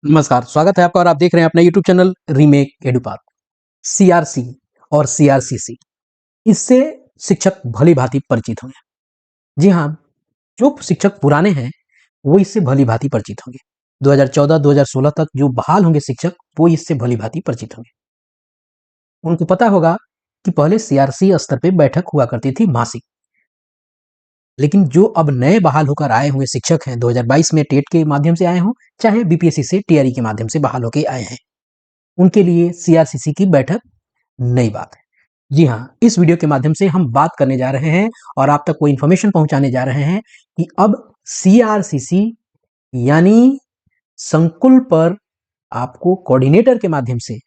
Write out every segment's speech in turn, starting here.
नमस्कार, स्वागत है आपका और आप देख रहे हैं अपना यूट्यूब चैनल रीमेक एडुपाथ। सीआरसी और सीआरसीसी इससे शिक्षक भली-भांति परिचित होंगे। जी हाँ, जो शिक्षक पुराने हैं, वो इससे भली-भांति परिचित होंगे। 2014-2016 तक जो बहाल होंगे शिक्षक, वो इससे भली-भांति परिचित होंगे। उनको पता होगा कि पहले सीआरसी स्तर पे बैठक हुआ करती थी मासिक। लेकिन जो अब नए बहाल होकर आए हुए शिक्षक हैं, 2022 में टेट के माध्यम से आए हों, चाहे बीपीएससी से टीआरई के माध्यम से बहाल होके आए हैं, उनके लिए सीआरसीसी की बैठक नई बात है। जी हाँ, इस वीडियो के माध्यम से हम बात करने जा रहे हैं और आप तक वो इन्फॉर्मेशन पहुंचाने जा रहे हैं कि अब सीआरसीसी यानी संकुल पर आपको कोऑर्डिनेटर के माध्यम से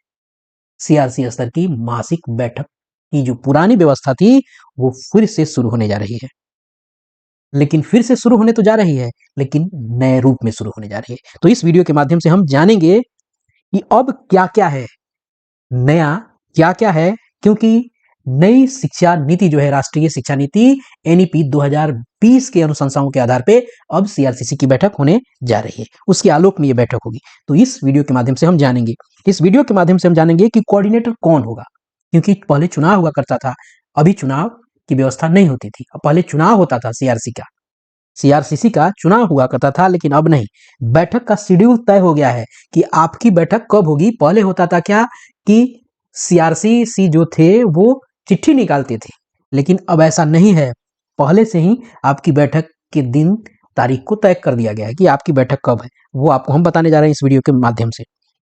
सीआरसी स्तर की मासिक बैठक की जो पुरानी व्यवस्था थी वो फिर से शुरू होने जा रही है। लेकिन फिर से शुरू होने तो जा रही है, लेकिन नए रूप में शुरू होने जा रही है। तो इस वीडियो के माध्यम से हम जानेंगे कि अब क्या-क्या है, नया क्या-क्या है, क्योंकि नई शिक्षा नीति जो है राष्ट्रीय शिक्षा नीति एनईपी 2020 के अनुशंसाओं के आधार पे अब सीआरसीसी की बैठक होने जा रही है। उसके आलोक में ये बैठक होगी। तो इस वीडियो के माध्यम से हम जानेंगे। इस वीडियो के माध्यम से हम जानेंगे कि कोऑर्डिनेटर कौन होगा, क्योंकि पहले चुनाव हुआ करता था, अभी चुनाव की व्यवस्था नहीं होती थी। अब पहले चुनाव होता था सीआरसीसी का चुनाव हुआ करता था, लेकिन अब नहीं। बैठक का शेड्यूल तय हो गया है कि आपकी बैठक कब होगी। पहले होता था क्या कि सीआरसीसी जो थे वो चिट्ठी निकालते थे, लेकिन अब ऐसा नहीं है। पहले से ही आपकी बैठक के दिन तारीख को तय कर दिया गया है कि आपकी बैठक कब है। वो आपको हम बताने जा रहे हैं इस वीडियो के माध्यम से।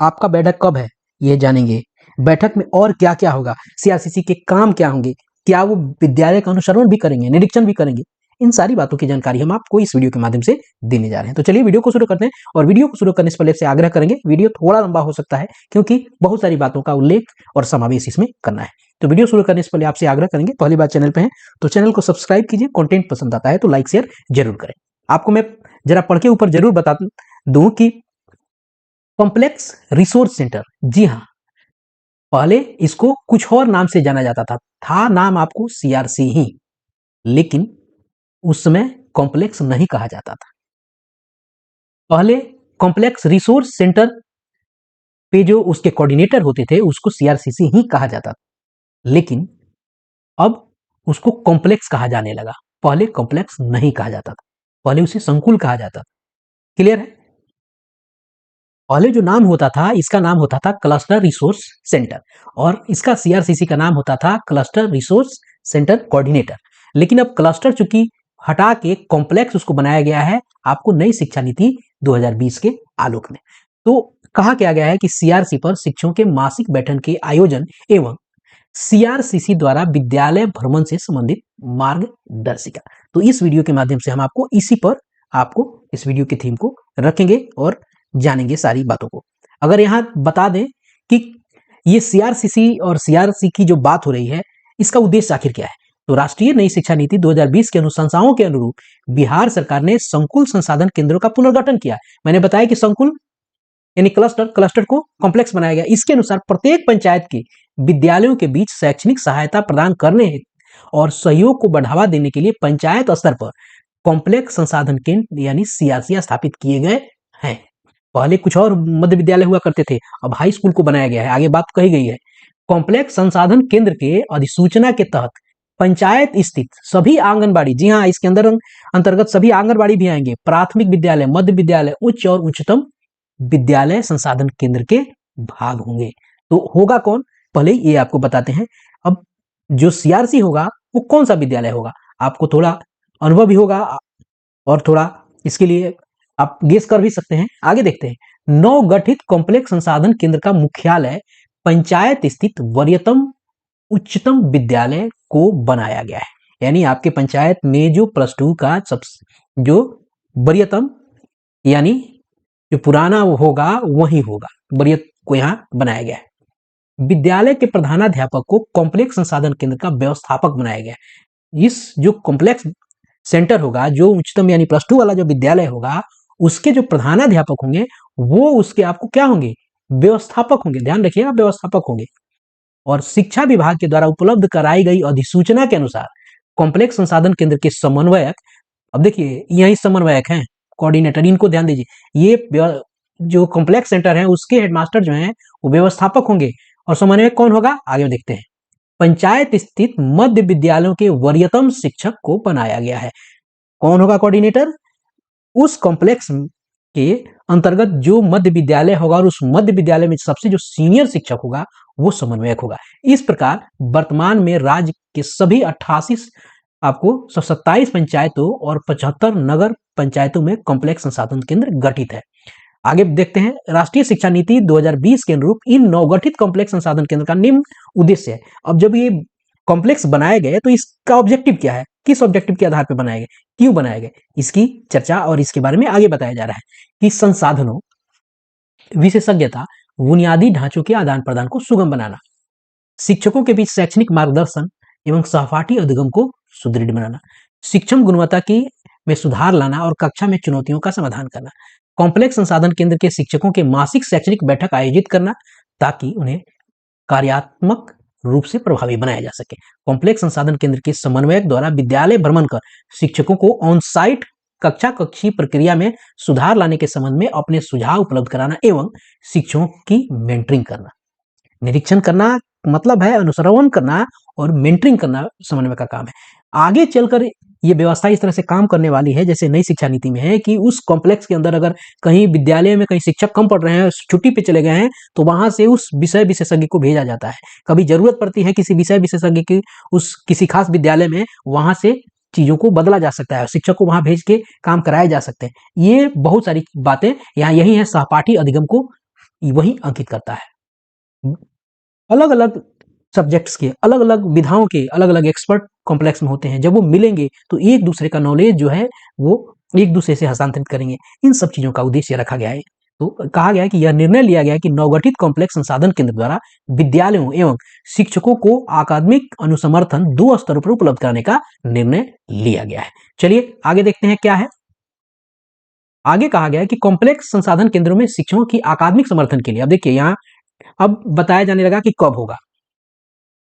आपका बैठक कब है ये जानेंगे। बैठक में और क्या क्या होगा, सीआरसीसी के काम क्या होंगे, क्या वो विद्यालय का अनुश्रवण भी करेंगे, निरीक्षण भी करेंगे, इन सारी बातों की जानकारी हम आपको इस वीडियो के माध्यम से देने जा रहे हैं। तो चलिए वीडियो को शुरू करते हैं और वीडियो को शुरू करने से पहले आपसे आग्रह करेंगे, वीडियो थोड़ा लंबा हो सकता है क्योंकि बहुत सारी बातों का उल्लेख और समावेश इसमें करना है। तो वीडियो शुरू करने से पहले आपसे आग्रह करेंगे, पहली बार चैनल पे हैं तो चैनल को सब्सक्राइब कीजिए, कंटेंट पसंद आता है तो लाइक शेयर जरूर करें। आपको मैं जरा पढ़ के ऊपर जरूर बता दूं कि कॉम्प्लेक्स रिसोर्स सेंटर, जी हाँ, पहले इसको कुछ और नाम से जाना जाता था नाम आपको सीआरसी ही, लेकिन उस समय कॉम्प्लेक्स नहीं कहा जाता था। पहले कॉम्प्लेक्स रिसोर्स सेंटर पे जो उसके कोऑर्डिनेटर होते थे उसको सीआरसीसी ही कहा जाता था, लेकिन अब उसको कॉम्प्लेक्स कहा जाने लगा। पहले कॉम्प्लेक्स नहीं कहा जाता था, पहले उसे संकुल कहा जाता था। क्लियर है? पहले जो नाम होता था इसका नाम होता था क्लस्टर रिसोर्स सेंटर और इसका सीआरसीसी का नाम होता था क्लस्टर रिसोर्स सेंटर कोऑर्डिनेटर। लेकिन अब क्लस्टर चूंकि हटा के कॉम्प्लेक्स उसको बनाया गया है आपको नई शिक्षा नीति 2020 के आलोक में। तो कहा क्या गया है कि सीआरसी पर शिक्षकों के मासिक बैठक के आयोजन एवं सीआरसीसी द्वारा विद्यालय भ्रमण से संबंधित मार्गदर्शिका। तो इस वीडियो के माध्यम से हम आपको इसी पर आपको इस वीडियो के थीम को रखेंगे और जानेंगे सारी बातों को। अगर यहाँ बता दें कि ये सीआरसीसी और सीआरसी की जो बात हो रही है इसका उद्देश्य आखिर क्या है, तो राष्ट्रीय नई शिक्षा नीति 2020 के अनुशंसाओं के अनुरूप बिहार सरकार ने संकुल संसाधन केंद्रों का पुनर्गठन किया। मैंने बताया कि संकुल यानी क्लस्टर को कॉम्प्लेक्स बनाया गया। इसके अनुसार प्रत्येक पंचायत के विद्यालयों के बीच शैक्षणिक सहायता प्रदान करने और सहयोग को बढ़ावा देने के लिए पंचायत स्तर पर कॉम्प्लेक्स संसाधन केंद्र यानी सीआरसी स्थापित किए गए हैं। पहले कुछ और मध्य विद्यालय हुआ करते थे, अब हाई स्कूल को बनाया गया है। आगे बात कही गई है। कॉम्प्लेक्स संसाधन केंद्र के अधिसूचना के तहत पंचायत स्थित सभी आंगनबाड़ी, जी हाँ, इसके अंतर्गत सभी आंगनबाड़ी भी आएंगे, प्राथमिक विद्यालय, मध्य विद्यालय, उच्च और उच्चतम विद्यालय संसाधन केंद्र के भाग होंगे। तो होगा कौन, पहले ये आपको बताते हैं। अब जो सीआरसी होगा वो कौन सा विद्यालय होगा, आपको थोड़ा अनुभव भी होगा और थोड़ा इसके लिए आप गेस कर भी सकते हैं। आगे देखते हैं। नवगठित कॉम्प्लेक्स संसाधन केंद्र का मुख्यालय पंचायत स्थित वरीयतम उच्चतम विद्यालय को बनाया गया है। यानी आपके पंचायत में जो +2 का जो वरीयतम यानी जो पुराना होगा वही होगा, वरीयत को यहाँ बनाया गया है। विद्यालय के प्रधानाध्यापक को कॉम्प्लेक्स संसाधन केंद्र का व्यवस्थापक बनाया गया है। इस जो कॉम्प्लेक्स सेंटर होगा, जो उच्चतम यानी +2 वाला जो विद्यालय होगा, उसके जो प्रधानाध्यापक होंगे वो उसके आपको क्या होंगे, व्यवस्थापक होंगे। ध्यान रखिएगा, व्यवस्थापक होंगे। और शिक्षा विभाग के द्वारा उपलब्ध कराई गई अधिसूचना के अनुसार कॉम्प्लेक्स संसाधन केंद्र के समन्वयक, अब देखिए यही समन्वयक हैं, कोऑर्डिनेटर, इनको ध्यान दीजिए। ये जो कॉम्प्लेक्स सेंटर है उसके हेडमास्टर जो हैं वो व्यवस्थापक होंगे और समन्वयक कौन होगा, आगे देखते हैं। पंचायत स्थित मध्य विद्यालयों के वरीयतम शिक्षक को बनाया गया है। कौन होगा कोऑर्डिनेटर? उस कॉम्प्लेक्स के अंतर्गत जो मध्य विद्यालय होगा और उस मध्य विद्यालय में सबसे जो सीनियर शिक्षक होगा वो समन्वयक होगा। इस प्रकार वर्तमान में राज्य के सभी 88 आपको 127 पंचायतों और 75 नगर पंचायतों में कॉम्प्लेक्स संसाधन केंद्र गठित है। आगे देखते हैं, राष्ट्रीय शिक्षा नीति 2020 के अनुरूप इन नवगठित कॉम्प्लेक्स संसाधन केंद्र का निम्न उद्देश्य है। अब जब ये कॉम्प्लेक्स बनाए गए तो इसका ऑब्जेक्टिव क्या है, किस ऑब्जेक्टिव के आधार पर बनाए गए, क्यों बनाए गए, इसकी चर्चा और इसके बारे में आगे बताया जा रहा है कि संसाधनों, विशेषज्ञता, बुनियादी ढांचों के आदान प्रदान को सुगम बनाना, शिक्षकों के बीच शैक्षणिक मार्गदर्शन एवं सहपाठी अधिगम को सुदृढ़ बनाना, शिक्षण गुणवत्ता की में सुधार लाना और कक्षा में चुनौतियों का समाधान करना, कॉम्प्लेक्स संसाधन केंद्र के शिक्षकों के मासिक शैक्षणिक बैठक आयोजित करना ताकि उन्हें कार्यात्मक रूप से प्रभावी बनाया जा सके। कॉम्प्लेक्स संसाधन केंद्र के समन्वयक द्वारा विद्यालय भ्रमण कर शिक्षकों को ऑन साइट कक्षा कक्षी प्रक्रिया में सुधार लाने के संबंध में अपने सुझाव उपलब्ध कराना एवं शिक्षकों की मेंटरिंग करना। निरीक्षण करना मतलब है अनुश्रवण करना और मेंटरिंग करना समन्वय का काम है। आगे चलकर ये व्यवस्था इस तरह से काम करने वाली है जैसे नई शिक्षा नीति में है कि उस कॉम्प्लेक्स के अंदर अगर कहीं विद्यालय में कहीं शिक्षक कम पढ़ रहे हैं, छुट्टी पे चले गए हैं, तो वहां से उस विषय विशेषज्ञ को भेजा जाता है। कभी जरूरत पड़ती है किसी विषय विशेषज्ञ की उस किसी खास विद्यालय में, वहां से चीजों को बदला जा सकता है, शिक्षक को वहां भेज के काम कराए जा सकते हैं। ये बहुत सारी बातें यहाँ यही है, सहपाठी अधिगम को वही अंकित करता है। अलग अलग सब्जेक्ट्स के अलग अलग विधाओं के अलग अलग एक्सपर्ट कॉम्प्लेक्स में होते हैं। जब वो मिलेंगे तो एक दूसरे का नॉलेज जो है वो एक दूसरे से हस्तांतरित करेंगे। इन सब चीजों का उद्देश्य रखा गया है। तो कहा गया है कि यह निर्णय लिया गया है कि नवगठित कॉम्प्लेक्स संसाधन केंद्र द्वारा विद्यालयों एवं शिक्षकों को अकादमिक अनुसमर्थन 2 स्तरों पर उपलब्ध कराने का निर्णय लिया गया है। चलिए आगे देखते हैं क्या है। आगे कहा गया है कि कॉम्प्लेक्स संसाधन केंद्रों में शिक्षकों की अकादमिक समर्थन के लिए, अब देखिए यहाँ अब बताया जाने लगा कि कब होगा।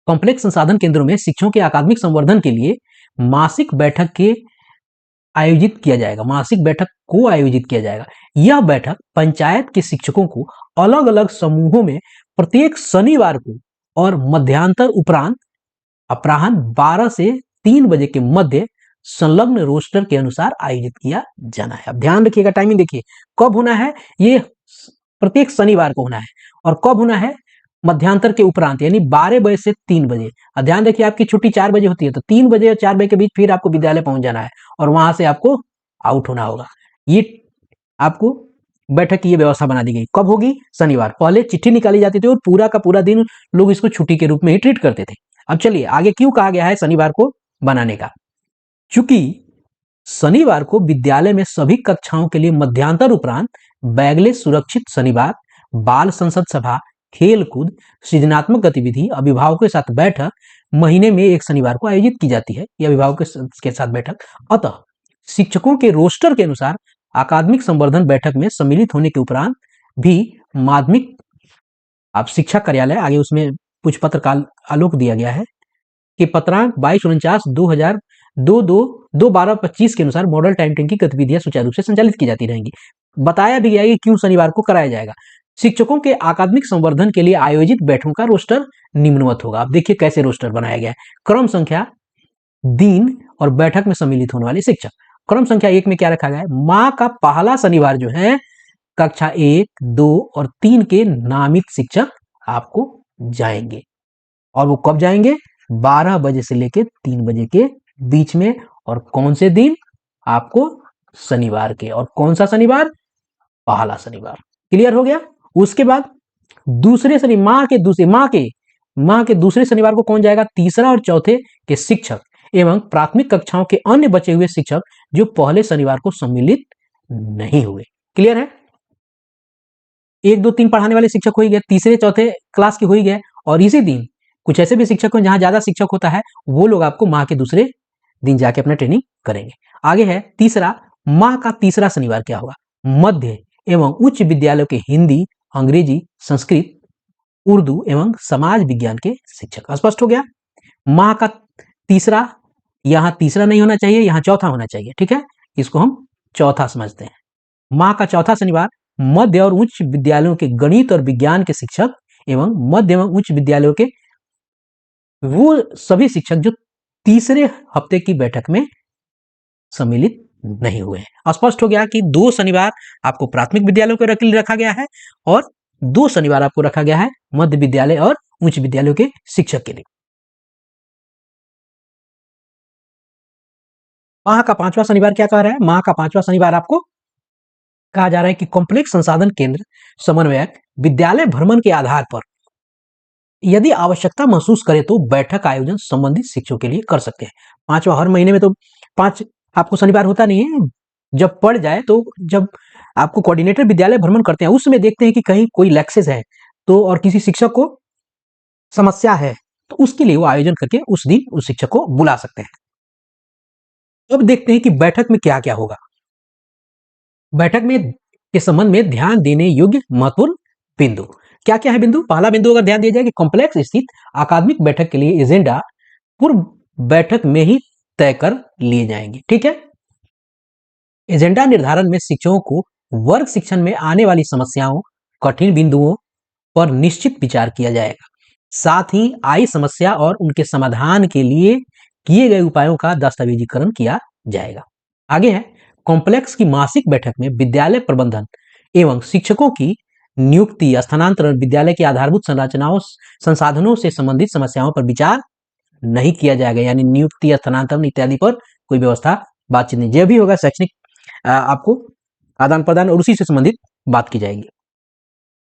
कॉम्प्लेक्स संसाधन केंद्रों में शिक्षकों के अकादमिक संवर्धन के लिए मासिक बैठक को आयोजित किया जाएगा। यह बैठक पंचायत के शिक्षकों को अलग अलग समूहों में प्रत्येक शनिवार को और मध्यांतर उपरांत अपराह्न 12 से 3 बजे के मध्य संलग्न रोस्टर के अनुसार आयोजित किया जाना है। अब ध्यान रखिएगा, टाइमिंग देखिए कब होना है, ये प्रत्येक शनिवार को होना है और कब होना है, मध्यांतर के उपरांत यानी 12 बजे से 3 बजे। ध्यान रखिए आपकी छुट्टी 4 बजे होती है तो 3 बजे और 4 बजे के बीच फिर आपको विद्यालय पहुंच जाना है और वहां से आपको आउट होना होगा। ये आपको बैठक की ये व्यवस्था बना दी गई। कब होगी? शनिवार। पहले चिट्ठी निकाली जाती थी और पूरा का पूरा दिन लोग इसको छुट्टी के रूप में ही ट्रीट करते थे। अब चलिए आगे क्यों कहा गया है शनिवार को बनाने का। चूंकि शनिवार को विद्यालय में सभी कक्षाओं के लिए मध्यांतर उपरांत बैगलेस सुरक्षित शनिवार, बाल संसद सभा, खेल कूद, सृजनात्मक गतिविधि, अभिभावकों के साथ बैठक महीने में एक शनिवार को आयोजित की जाती है। यह अभिभावकों के साथ बैठक। अतः शिक्षकों के रोस्टर के अनुसार अकादमिक संवर्धन बैठक में सम्मिलित होने के उपरांत भी माध्यमिक आप शिक्षा कार्यालय, आगे उसमें कुछ पत्र का आलोक दिया गया है कि पत्रांक 2249/2/12/25 के अनुसार मॉडल टाइम टेबल की गतिविधियां सुचारू रूप से संचालित की जाती रहेंगी। बताया भी गया है कि क्यों शनिवार को कराया जाएगा। शिक्षकों के अकादमिक संवर्धन के लिए आयोजित बैठकों का रोस्टर निम्नवत होगा। अब देखिए कैसे रोस्टर बनाया गया है। क्रम संख्या, दिन और बैठक में सम्मिलित होने वाले शिक्षक। क्रम संख्या 1 में क्या रखा गया है, माह का पहला शनिवार जो है कक्षा 1, 2 और 3 के नामित शिक्षक आपको जाएंगे। और वो कब जाएंगे? 12 बजे से लेकर 3 बजे के बीच में। और कौन से दिन? आपको शनिवार के। और कौन सा शनिवार? पहला शनिवार। क्लियर हो गया। उसके बाद दूसरे शनि माह के दूसरे शनिवार को कौन जाएगा? तीसरा और चौथे के शिक्षक एवं प्राथमिक कक्षाओं के अन्य बचे हुए शिक्षक जो पहले शनिवार को सम्मिलित नहीं हुए। क्लियर है। 1, 2, 3 पढ़ाने वाले शिक्षक हो ही गए, तीसरे चौथे क्लास के हो ही गए। और इसी दिन कुछ ऐसे भी शिक्षक हैं जहां ज्यादा शिक्षक होता है, वो लोग आपको माह के दूसरे दिन जाके अपना ट्रेनिंग करेंगे। आगे है तीसरा, माह का तीसरा शनिवार क्या होगा? मध्य एवं उच्च विद्यालयों के हिंदी, अंग्रेजी, संस्कृत, उर्दू एवं समाज विज्ञान के शिक्षक। स्पष्ट हो गया। माह का तीसरा, यहां तीसरा नहीं होना चाहिए, यहां चौथा होना चाहिए। ठीक है, इसको हम चौथा समझते हैं। माह का चौथा शनिवार मध्य और उच्च विद्यालयों के गणित और विज्ञान के शिक्षक एवं मध्य एवं उच्च विद्यालयों के वो सभी शिक्षक जो तीसरे हफ्ते की बैठक में सम्मिलित नहीं हुए हैं। स्पष्ट हो गया कि 2 शनिवार आपको प्राथमिक विद्यालयों के लिए रखा गया है और 2 शनिवार आपको रखा गया है मध्य विद्यालय और उच्च विद्यालयों के शिक्षक के लिए। माह का 5वां शनिवार क्या कह रहा है? माह का 5वां शनिवार आपको कहा जा रहा है कि कॉम्प्लेक्स संसाधन केंद्र समन्वयक विद्यालय भ्रमण के आधार पर यदि आवश्यकता महसूस करे तो बैठक आयोजन संबंधित शिक्षकों के लिए कर सकते हैं। 5वां हर महीने में तो 5 आपको शनिवार होता नहीं है। जब पड़ जाए तो जब आपको कोऑर्डिनेटर विद्यालय भ्रमण करते हैं उस समय देखते हैं कि कहीं कोई लैक्सेस है तो और किसी शिक्षक को समस्या है तो उसके लिए वो आयोजन करके उस दिन उस शिक्षक को बुला सकते हैं। अब देखते हैं कि बैठक में क्या-क्या होगा। बैठक में के संबंध में ध्यान देने योग्य महत्वपूर्ण बिंदु क्या-क्या है बिंदु? पहला बिंदु अगर ध्यान दिया जाए कि कॉम्प्लेक्स स्थित अकादमिक बैठक के लिए एजेंडा पूर्व बैठक में ही तय कर लिए जाएंगे। ठीक है, एजेंडा निर्धारण में शिक्षकों को वर्ग शिक्षण में आने वाली समस्याओं, कठिन बिंदुओं पर निश्चित विचार किया जाएगा। साथ ही आई समस्या और उनके समाधान के लिए किए गए उपायों का दस्तावेजीकरण किया जाएगा। आगे है कॉम्प्लेक्स की मासिक बैठक में विद्यालय प्रबंधन एवं शिक्षकों की नियुक्ति, स्थानांतरण, विद्यालय की आधारभूत संरचनाओं, संसाधनों से संबंधित समस्याओं पर विचार नहीं किया जाएगा। यानी नियुक्ति, स्थानांतरण इत्यादि पर कोई व्यवस्था बातचीत नहीं। जो भी होगा शैक्षणिक आपको आदान प्रदान और उसी से संबंधित बात की जाएगी।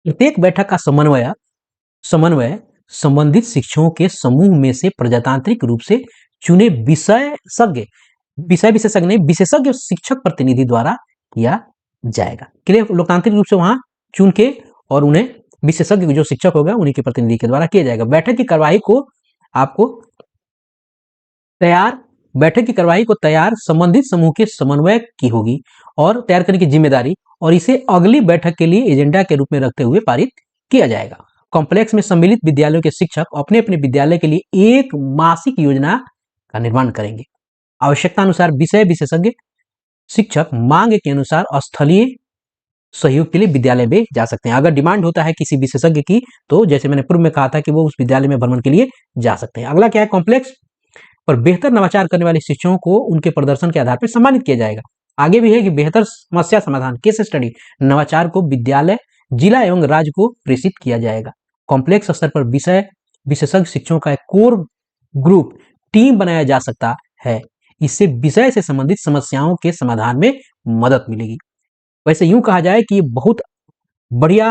प्रत्येक बैठक का समन्वय संबंधित शिक्षकों के समूह में से प्रजातांत्रिक रूप से चुने विशेषज्ञ शिक्षक प्रतिनिधि द्वारा किया जाएगा। क्लियर, लोकतांत्रिक रूप से वहां चुन के और उन्हें विशेषज्ञ जो शिक्षक होगा उन्हीं के प्रतिनिधि के द्वारा किया जाएगा। बैठक की कार्यवाही को तैयार संबंधित समूह के समन्वय की होगी और तैयार करने की जिम्मेदारी और इसे अगली बैठक के लिए एजेंडा के रूप में रखते हुए पारित किया जाएगा। कॉम्प्लेक्स में सम्मिलित विद्यालयों के शिक्षक अपने अपने विद्यालय के लिए एक मासिक योजना का निर्माण करेंगे। आवश्यकता अनुसार विषय विशेषज्ञ शिक्षक मांग के अनुसार स्थलीय सहयोग के लिए विद्यालय में जा सकते हैं। अगर डिमांड होता है किसी विशेषज्ञ की तो जैसे मैंने पूर्व में कहा था कि वो उस विद्यालय में भ्रमण के लिए जा सकते हैं। अगला क्या है, कॉम्प्लेक्स पर बेहतर नवाचार करने वाले शिक्षकों को उनके प्रदर्शन के आधार पर सम्मानित किया जाएगा। आगे भी है कि बेहतर समस्या समाधान, केस स्टडी, नवाचार को विद्यालय, जिला एवं राज्य को प्रेषित किया जाएगा। कॉम्प्लेक्स स्तर पर विषय विशेषज्ञ शिक्षकों का एक कोर ग्रुप टीम बनाया जा सकता है। इससे विषय से संबंधित समस्याओं के समाधान में मदद मिलेगी। वैसे यूं कहा जाए कि ये बहुत बढ़िया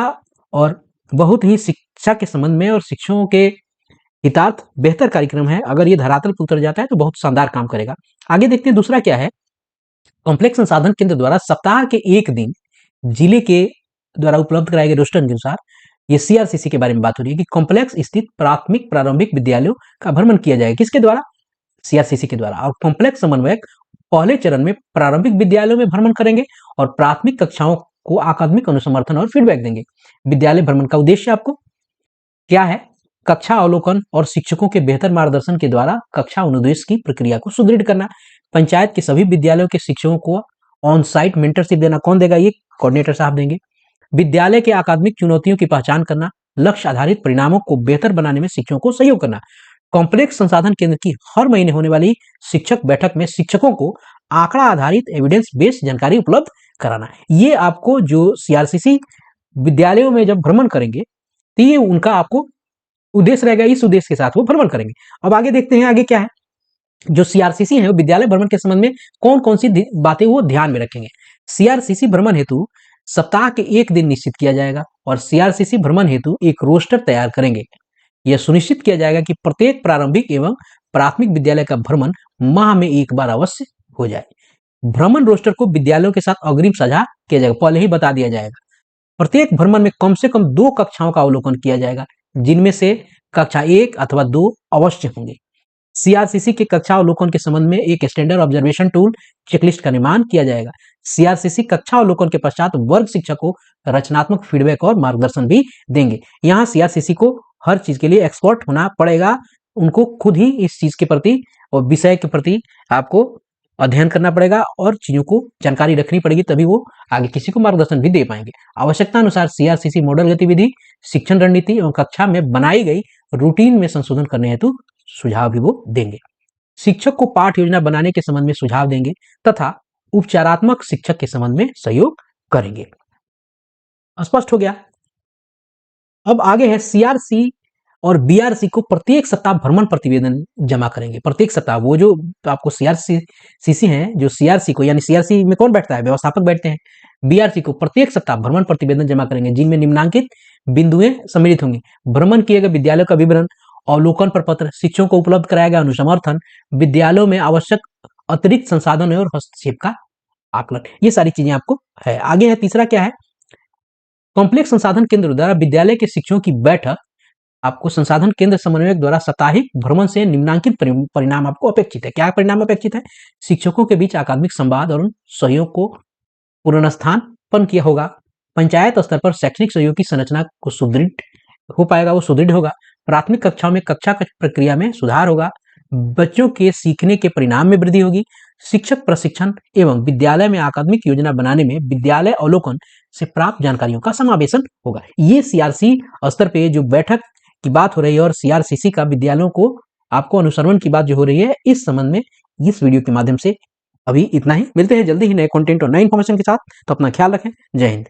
और बहुत ही शिक्षा के संबंध में और शिक्षकों के हितार्थ बेहतर कार्यक्रम है। अगर ये धरातल पर उतर जाता है तो बहुत शानदार काम करेगा। आगे देखते हैं दूसरा क्या है, कॉम्प्लेक्स संसाधन केंद्र द्वारा सप्ताह के एक दिन जिले के द्वारा उपलब्ध कराए गए रोस्टर के अनुसार ये सीआरसीसी के बारे में बात हो रही है कि कॉम्प्लेक्स स्थित प्रारंभिक विद्यालयों का भ्रमण किया जाएगा। किसके द्वारा? सीआरसीसी के द्वारा। और कॉम्प्लेक्स समन्वयक पहले चरण में प्रारंभिक विद्यालयों में भ्रमण करेंगे और प्राथमिक कक्षाओं को अकादमिक अनुसमर्थन और फीडबैक देंगे। विद्यालय भ्रमण का उद्देश्य आपको क्या है? कक्षा अवलोकन और शिक्षकों के बेहतर मार्गदर्शन के द्वारा कक्षा अनुदेश की प्रक्रिया को सुदृढ़ करना। पंचायत के सभी विद्यालयों के शिक्षकों को ऑन साइट मेंटरशिप देना। कौन देगा? ये कोऑर्डिनेटर साहब देंगे। विद्यालय के अकादमिक चुनौतियों की पहचान करना, लक्ष्य आधारित परिणामों को बेहतर बनाने में शिक्षकों को सहयोग करना। कॉम्प्लेक्स संसाधन केंद्र की हर महीने होने वाली शिक्षक बैठक में शिक्षकों को आंकड़ा आधारित एविडेंस बेस्ड जानकारी उपलब्ध कराना। ये आपको जो सीआरसीसी विद्यालयों में जब भ्रमण करेंगे तो ये उनका आपको उद्देश्य रहेगा, इस उद्देश्य के साथ वो भ्रमण करेंगे। अब आगे देखते हैं आगे क्या है, जो सीआरसीसी है वो विद्यालय भ्रमण के संबंध में कौन कौन सी बातें वो ध्यान में रखेंगे। सीआरसीसी भ्रमण हेतु सप्ताह के एक दिन निश्चित किया जाएगा और सीआरसीसी भ्रमण हेतु एक रोस्टर तैयार करेंगे। यह सुनिश्चित किया जाएगा कि प्रत्येक प्रारंभिक एवं प्राथमिक विद्यालय का भ्रमण माह में एक बार अवश्य हो जाए। भ्रमण रोस्टर को विद्यालयों के साथ अग्रिम साझा किया जाएगा, पहले ही बता दिया जाएगा। प्रत्येक भ्रमण में कम से कम 2 कक्षाओं का अवलोकन किया जाएगा, जिनमें से कक्षा 1 अथवा 2 अवश्य होंगे। सीआरसीसी के कक्षा अवलोकन के संबंध में एक स्टैंडर्ड ऑब्जर्वेशन टूल चेकलिस्ट का निर्माण किया जाएगा। सीआरसीसी कक्षा अवलोकन के पश्चात वर्ग शिक्षक को रचनात्मक फीडबैक और मार्गदर्शन भी देंगे। यहाँ सीआरसीसी को हर चीज के लिए एक्सपर्ट होना पड़ेगा, उनको खुद ही इस चीज के प्रति और विषय के प्रति आपको अध्ययन करना पड़ेगा और चीजों को जानकारी रखनी पड़ेगी, तभी वो आगे किसी को मार्गदर्शन भी दे पाएंगे। आवश्यकता अनुसार सीआरसीसी मॉडल गतिविधि, शिक्षण रणनीति एवं कक्षा में बनाई गई रूटीन में संशोधन करने हेतु सुझाव भी वो देंगे। शिक्षक को पाठ योजना बनाने के संबंध में सुझाव देंगे तथा उपचारात्मक शिक्षक के संबंध में सहयोग करेंगे। स्पष्ट हो गया। अब आगे है सीआरसी और बीआरसी को प्रत्येक सप्ताह भ्रमण प्रतिवेदन जमा करेंगे। प्रत्येक सप्ताह वो जो आपको सीआरसीसी है, जो सीआरसी को, यानी सीआरसी में कौन बैठता है, व्यवस्थापक बैठते हैं, बीआरसी को प्रत्येक सप्ताह भ्रमण प्रतिवेदन जमा करेंगे, जिनमें निम्नांकित बिंदुएं सम्मिलित होंगी। भ्रमण किए गए विद्यालयों का विवरण, अवलोकन प्रपत्र, शिक्षकों को उपलब्ध कराया गया अनुसमर्थन, विद्यालयों में आवश्यक अतिरिक्त संसाधन और हस्तक्षेप का आकलन, ये सारी चीजें आपको है। आगे है तीसरा, क्या है, कॉम्प्लेक्स संसाधन केंद्र द्वारा विद्यालय के शिक्षकों की बैठक। आपको संसाधन केंद्र समन्वयक द्वारा साप्ताहिक भ्रमण से निम्नांकित परिणाम आपको अपेक्षित है। क्या परिणाम अपेक्षित है? शिक्षकों के बीच अकादमिक संवाद और सहयोग को पुनर्स्थापन किया होगा। पंचायत स्तर पर शैक्षणिक सहयोग की संरचना को सुदृढ़ हो पाएगा, वो सुदृढ़ होगा। प्राथमिक कक्षाओं में कक्षा प्रक्रिया में सुधार होगा। बच्चों के सीखने के परिणाम में वृद्धि होगी। शिक्षक प्रशिक्षण एवं विद्यालय में अकादमिक योजना बनाने में विद्यालय अवलोकन से प्राप्त जानकारियों का समावेशन होगा। ये सीआरसी स्तर पे जो बैठक की बात हो रही है और सीआरसीसी का विद्यालयों को आपको अनुसरण की बात जो हो रही है, इस संबंध में इस वीडियो के माध्यम से अभी इतना ही। मिलते हैं जल्दी ही नए कंटेंट और नए इन्फॉर्मेशन के साथ। तो अपना ख्याल रखें। जय हिंद।